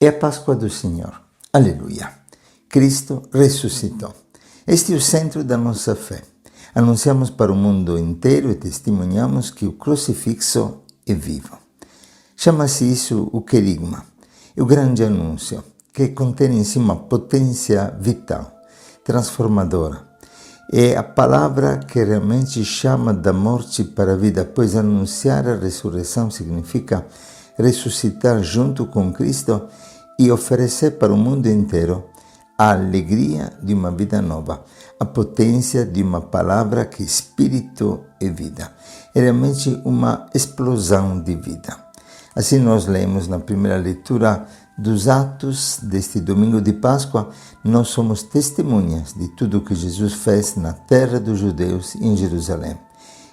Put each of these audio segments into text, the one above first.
É a Páscoa do Senhor. Aleluia. Cristo ressuscitou. Este é o centro da nossa fé. Anunciamos para o mundo inteiro e testemunhamos que o crucifixo é vivo. Chama-se isso o querigma, o grande anúncio, que contém em si uma potência vital, transformadora. É a palavra que realmente chama da morte para a vida, pois anunciar a ressurreição significa ressuscitar junto com Cristo e oferecer para o mundo inteiro a alegria de uma vida nova, a potência de uma palavra que é espírito e vida. É realmente uma explosão de vida. Assim nós lemos na primeira leitura dos Atos deste domingo de Páscoa, nós somos testemunhas de tudo o que Jesus fez na terra dos judeus em Jerusalém.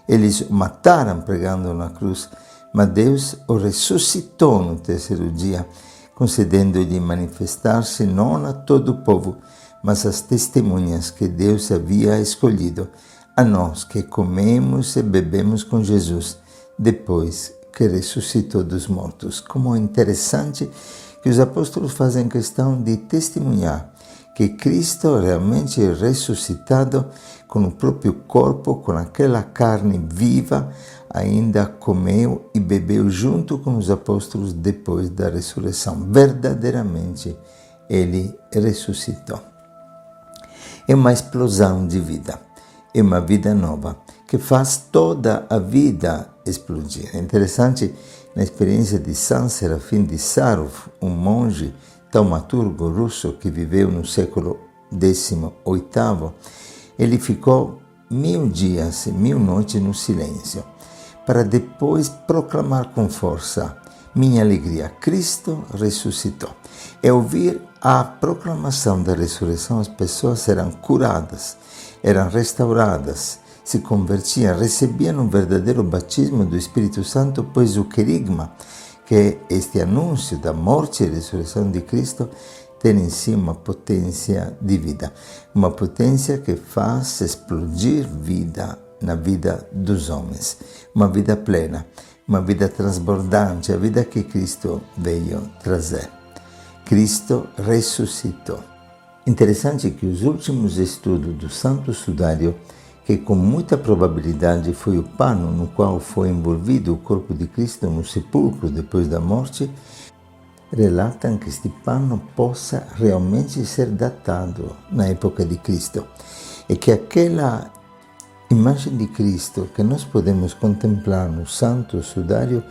Eles o mataram pregando na cruz, mas Deus o ressuscitou no terceiro dia, concedendo-lhe manifestar-se não a todo o povo, mas às testemunhas que Deus havia escolhido, a nós que comemos e bebemos com Jesus, depois que ressuscitou dos mortos. Como é interessante que os apóstolos fazem questão de testemunhar que Cristo realmente é ressuscitado com o próprio corpo, com aquela carne viva, ainda comeu e bebeu junto com os apóstolos depois da ressurreição. Verdadeiramente, ele ressuscitou. É uma explosão de vida, é uma vida nova, que faz toda a vida explodir. É interessante, na experiência de San Serafim de Sarov, um monge taumaturgo russo que viveu no século XVIII, ele ficou 1000 dias e 1000 noites no silêncio, para depois proclamar com força: minha alegria, Cristo ressuscitou. E ouvir a proclamação da ressurreição, as pessoas eram curadas, eram restauradas, se convertiam, recebiam um verdadeiro batismo do Espírito Santo, pois o querigma, que é este anúncio da morte e ressurreição de Cristo, tem em si uma potência de vida, uma potência que faz explodir vida na vida dos homens, uma vida plena, uma vida transbordante, a vida que Cristo veio trazer. Cristo ressuscitou. Interessante que os últimos estudos do Santo Sudário, que com muita probabilidade foi o pano no qual foi envolvido o corpo de Cristo no sepulcro depois da morte, relatam que este pano possa realmente ser datado na época de Cristo e que aquela imagem de Cristo que nós podemos contemplar no Santo Sudário,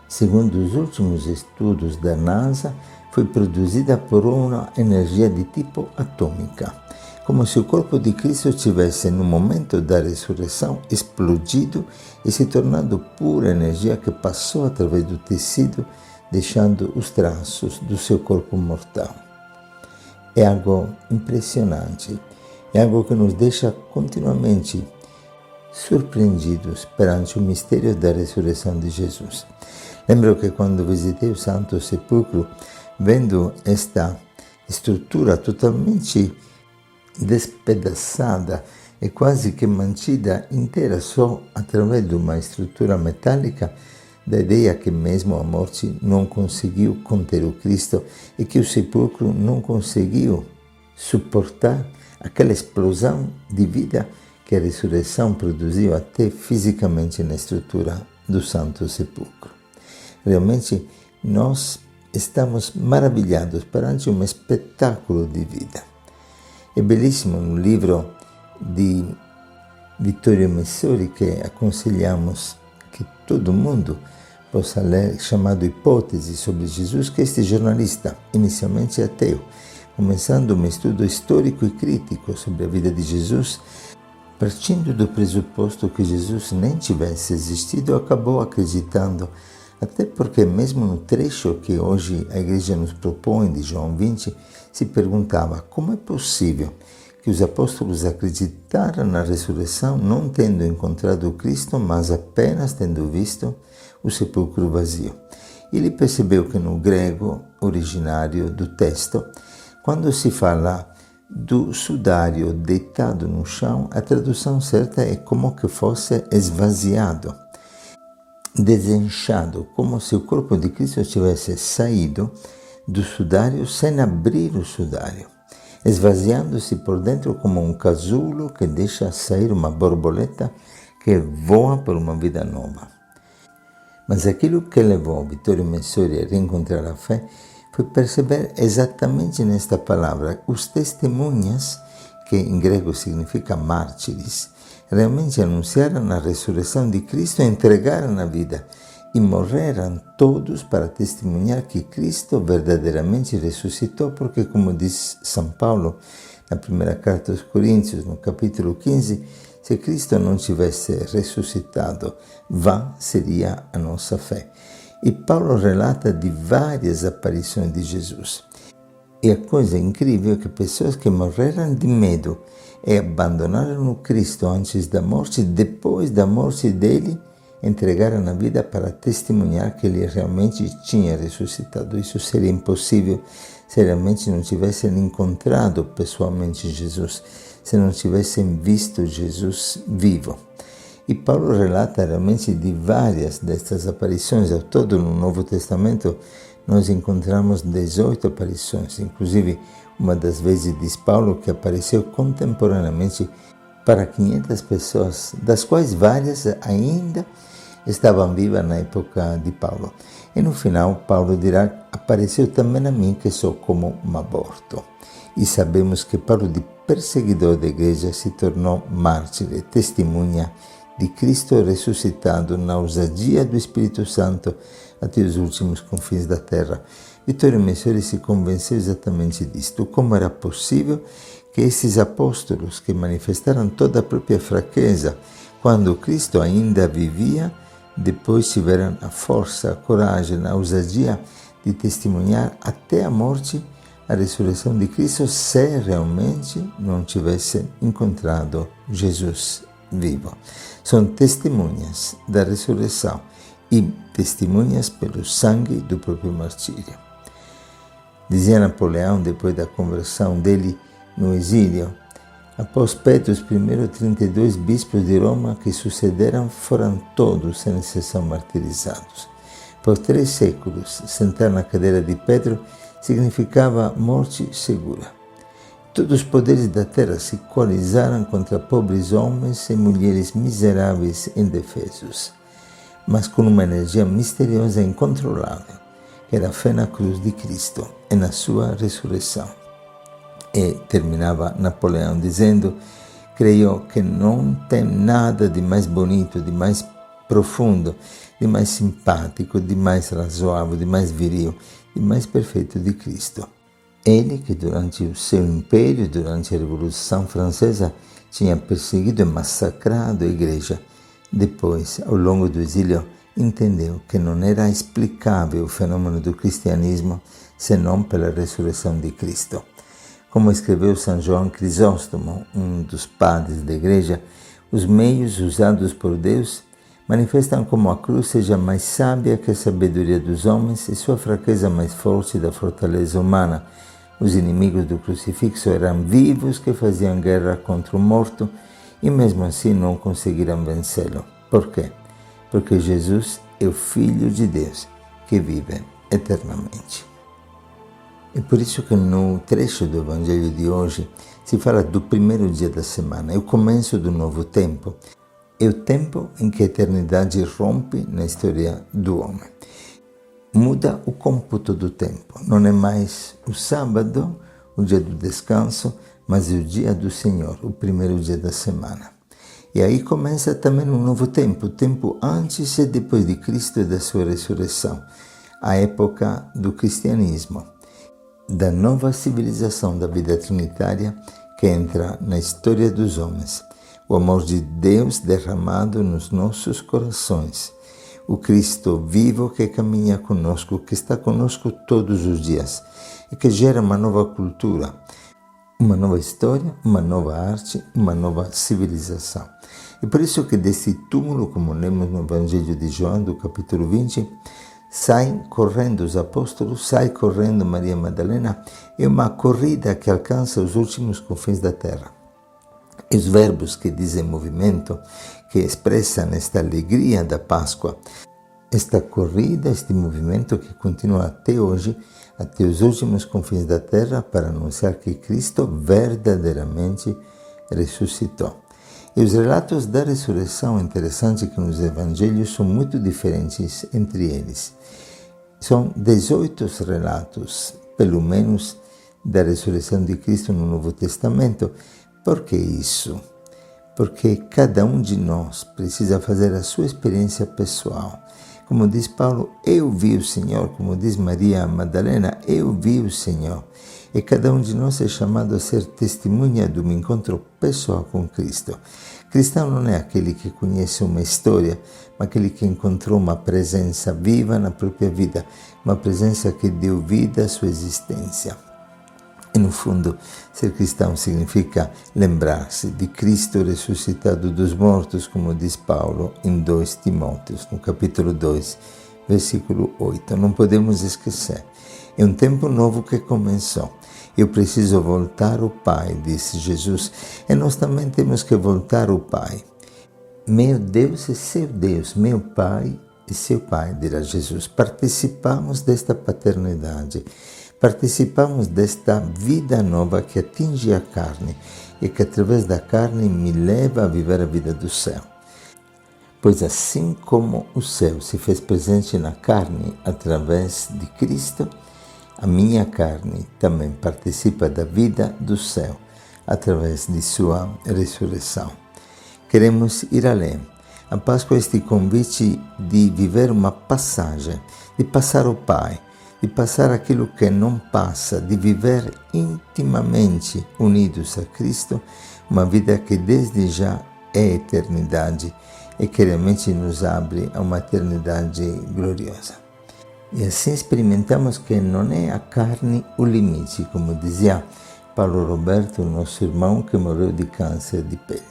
segundo os últimos estudos da NASA, foi produzida por uma energia de tipo atômica, como se o corpo de Cristo tivesse, no momento da ressurreição, explodido e se tornado pura energia que passou através do tecido, deixando os traços do seu corpo mortal. É algo impressionante, é algo que nos deixa continuamente surpreendidos perante o mistério da ressurreição de Jesus. Lembro que quando visitei o Santo Sepulcro, vendo esta estrutura totalmente despedaçada e quase que mantida inteira só através de uma estrutura metálica, da ideia que mesmo a morte não conseguiu conter o Cristo e que o sepulcro não conseguiu suportar aquela explosão de vida que a ressurreição produziu até fisicamente na estrutura do Santo Sepulcro. Realmente, nós estamos maravilhados perante um espetáculo de vida. É belíssimo no livro de Vittorio Messori, que aconselhamos que todo mundo possa ler, chamado Hipótese sobre Jesus, que este jornalista, inicialmente ateu, começando um estudo histórico e crítico sobre a vida de Jesus, partindo do pressuposto que Jesus nem tivesse existido, acabou acreditando, até porque mesmo no trecho que hoje a Igreja nos propõe de João 20, se perguntava como é possível que os apóstolos acreditaram na ressurreição não tendo encontrado o Cristo, mas apenas tendo visto o sepulcro vazio. Ele percebeu que no grego originário do texto, quando se fala do sudário deitado no chão, a tradução certa é como que fosse esvaziado, desenchado, como se o corpo de Cristo tivesse saído do sudário sem abrir o sudário, esvaziando-se por dentro como um casulo que deixa sair uma borboleta que voa por uma vida nova. Mas aquilo que levou Vittorio Messori a reencontrar a fé foi perceber exatamente nesta palavra os testemunhas, que em grego significa mártires, realmente anunciaram a ressurreição de Cristo e entregaram a vida e morreram todos para testemunhar que Cristo verdadeiramente ressuscitou, porque, como diz São Paulo na primeira carta aos Coríntios, no capítulo 15, se Cristo não tivesse ressuscitado, vã seria a nossa fé. E Paulo relata de várias aparições de Jesus. E a coisa incrível é que pessoas que morreram de medo e abandonaram o Cristo antes da morte, depois da morte dele, entregaram a vida para testemunhar que ele realmente tinha ressuscitado. Isso seria impossível se realmente não tivessem encontrado pessoalmente Jesus, se não tivessem visto Jesus vivo. E Paulo relata realmente de várias destas aparições. Ao todo, no Novo Testamento, nós encontramos 18 aparições. Inclusive, uma das vezes diz Paulo que apareceu contemporaneamente para 500 pessoas, das quais várias ainda estavam vivas na época de Paulo. E no final, Paulo dirá: apareceu também a mim, que sou como um aborto. E sabemos que Paulo, de perseguidor da igreja, se tornou mártir e testemunha de Cristo ressuscitado na ousadia do Espírito Santo até os últimos confins da terra. Vittorio Messori se convenceu exatamente disto. Como era possível que esses apóstolos, que manifestaram toda a própria fraqueza quando Cristo ainda vivia, depois tiveram a força, a coragem, a ousadia de testemunhar até a morte a ressurreição de Cristo, se realmente não tivessem encontrado Jesus vivo. São testemunhas da ressurreição e testemunhas pelo sangue do próprio martírio. Dizia Napoleão, depois da conversão dele no exílio: após Pedro, os primeiros 32 bispos de Roma que sucederam foram todos, sem exceção, martirizados. Por 3 séculos, sentar na cadeira de Pedro significava morte segura. Todos os poderes da terra se coalizaram contra pobres homens e mulheres miseráveis e indefesos, mas com uma energia misteriosa e incontrolável, que era a fé na cruz de Cristo e na sua ressurreição. E terminava Napoleão dizendo: creio que não tem nada de mais bonito, de mais profundo, de mais simpático, de mais razoável, de mais viril, de mais perfeito de Cristo. Ele que durante o seu império, durante a Revolução Francesa, tinha perseguido e massacrado a igreja. Depois, ao longo do exílio, entendeu que não era explicável o fenômeno do cristianismo senão pela ressurreição de Cristo. Como escreveu São João Crisóstomo, um dos padres da igreja, os meios usados por Deus manifestam como a cruz seja mais sábia que a sabedoria dos homens e sua fraqueza mais forte da fortaleza humana. Os inimigos do crucifixo eram vivos que faziam guerra contra o morto e mesmo assim não conseguiram vencê-lo. Por quê? Porque Jesus é o Filho de Deus que vive eternamente. É por isso que no trecho do Evangelho de hoje se fala do primeiro dia da semana, é o começo do novo tempo. É o tempo em que a eternidade rompe na história do homem. Muda o cômputo do tempo. Não é mais o sábado, o dia do descanso, mas é o dia do Senhor, o primeiro dia da semana. E aí começa também um novo tempo, o tempo antes e depois de Cristo e da sua ressurreição, a época do cristianismo, da nova civilização da vida trinitária que entra na história dos homens. O amor de Deus derramado nos nossos corações. O Cristo vivo que caminha conosco, que está conosco todos os dias e que gera uma nova cultura, uma nova história, uma nova arte, uma nova civilização. E por isso que desse túmulo, como lemos no Evangelho de João, do capítulo 20, saem correndo os apóstolos, sai correndo Maria Madalena, é uma corrida que alcança os últimos confins da terra. E os verbos que dizem movimento, que expressam esta alegria da Páscoa, esta corrida, este movimento que continua até hoje, até os últimos confins da terra para anunciar que Cristo verdadeiramente ressuscitou. E os relatos da ressurreição, interessante que nos evangelhos são muito diferentes entre eles. São 18 relatos, pelo menos, da ressurreição de Cristo no Novo Testamento. Por que isso? Porque cada um de nós precisa fazer a sua experiência pessoal. Como diz Paulo, eu vi o Senhor. Como diz Maria Madalena, eu vi o Senhor. E cada um de nós é chamado a ser testemunha de um encontro pessoal com Cristo. Cristão não é aquele que conhece uma história, mas aquele que encontrou uma presença viva na própria vida, uma presença que deu vida à sua existência. E no fundo, ser cristão significa lembrar-se de Cristo ressuscitado dos mortos, como diz Paulo em 2 Timóteos, no capítulo 2, versículo 8. Não podemos esquecer. É um tempo novo que começou. Eu preciso voltar ao Pai, disse Jesus, e nós também temos que voltar ao Pai. Meu Deus é seu Deus, meu Pai é seu Pai, dirá Jesus. Participamos desta paternidade, participamos desta vida nova que atinge a carne e que através da carne me leva a viver a vida do céu. Pois assim como o céu se fez presente na carne através de Cristo, a minha carne também participa da vida do céu, através de sua ressurreição. Queremos ir além. A Páscoa é este convite de viver uma passagem, de passar ao Pai, de passar aquilo que não passa, de viver intimamente unidos a Cristo, uma vida que desde já é eternidade e que realmente nos abre a uma eternidade gloriosa. E assim experimentamos que não é a carne o limite, como dizia Paulo Roberto, nosso irmão que morreu de câncer de pele.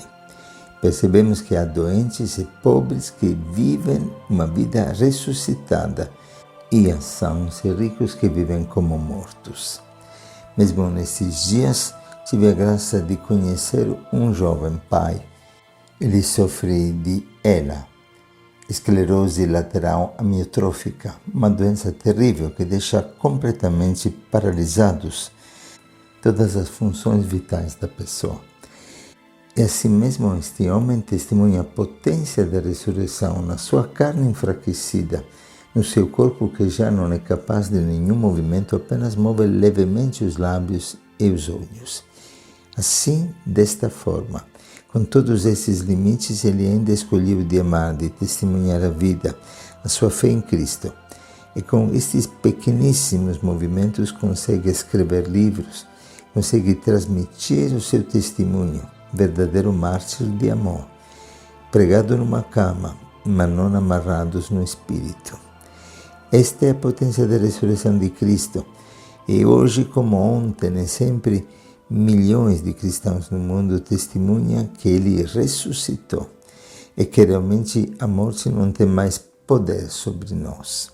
Percebemos que há doentes e pobres que vivem uma vida ressuscitada e há sãos e ricos que vivem como mortos. Mesmo nesses dias, tive a graça de conhecer um jovem pai. Ele sofre de ELA, esclerose lateral amiotrófica, uma doença terrível que deixa completamente paralisados todas as funções vitais da pessoa. E assim mesmo este homem testemunha a potência da ressurreição na sua carne enfraquecida, no seu corpo que já não é capaz de nenhum movimento, apenas move levemente os lábios e os olhos. Assim, desta forma, com todos esses limites, ele ainda escolheu de amar, de testemunhar a vida, a sua fé em Cristo. E com estes pequeníssimos movimentos consegue escrever livros, consegue transmitir o seu testemunho, verdadeiro mártir de amor, pregado numa cama, mas não amarrados no Espírito. Esta é a potência da ressurreição de Cristo. E hoje, como ontem, é sempre milhões de cristãos no mundo testemunham que Ele ressuscitou e que realmente a morte não tem mais poder sobre nós.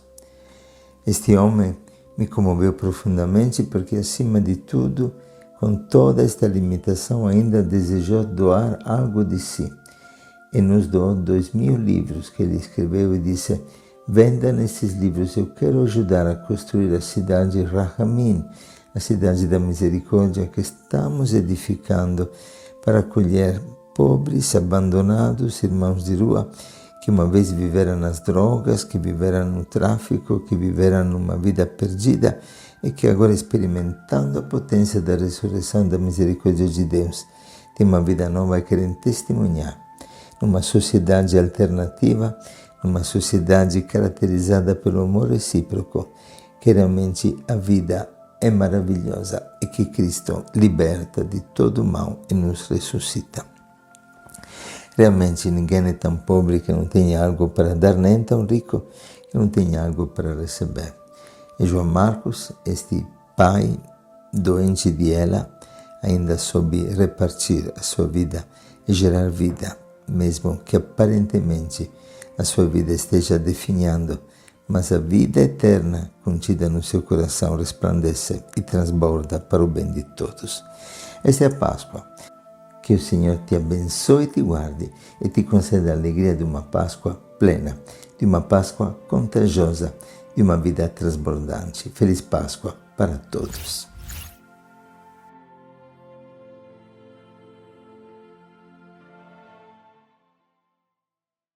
Este homem me comoveu profundamente porque, acima de tudo, com toda esta limitação, ainda desejou doar algo de si. E nos doou 2.000 livros que ele escreveu e disse: venda nesses livros, eu quero ajudar a construir a cidade Rahamim, a cidade da misericórdia que estamos edificando para acolher pobres, abandonados, irmãos de rua, que uma vez viveram nas drogas, que viveram no tráfico, que viveram numa vida perdida e que agora, experimentando a potência da ressurreição da misericórdia de Deus, têm uma vida nova e querem testemunhar numa sociedade alternativa, numa sociedade caracterizada pelo amor recíproco, que realmente a vida é maravilhosa e que Cristo liberta de todo o mal e nos ressuscita. Realmente ninguém é tão pobre que não tenha algo para dar, nem tão rico que não tenha algo para receber. E João Marcos, este pai doente de ELA, ainda soube repartir a sua vida e gerar vida, mesmo que aparentemente a sua vida esteja definhando, mas a vida eterna contida no seu coração resplandece e transborda para o bem de todos. Esta é a Páscoa. Que o Senhor te abençoe e te guarde e te conceda a alegria de uma Páscoa plena, de uma Páscoa contagiosa, de uma vida transbordante. Feliz Páscoa! para todos.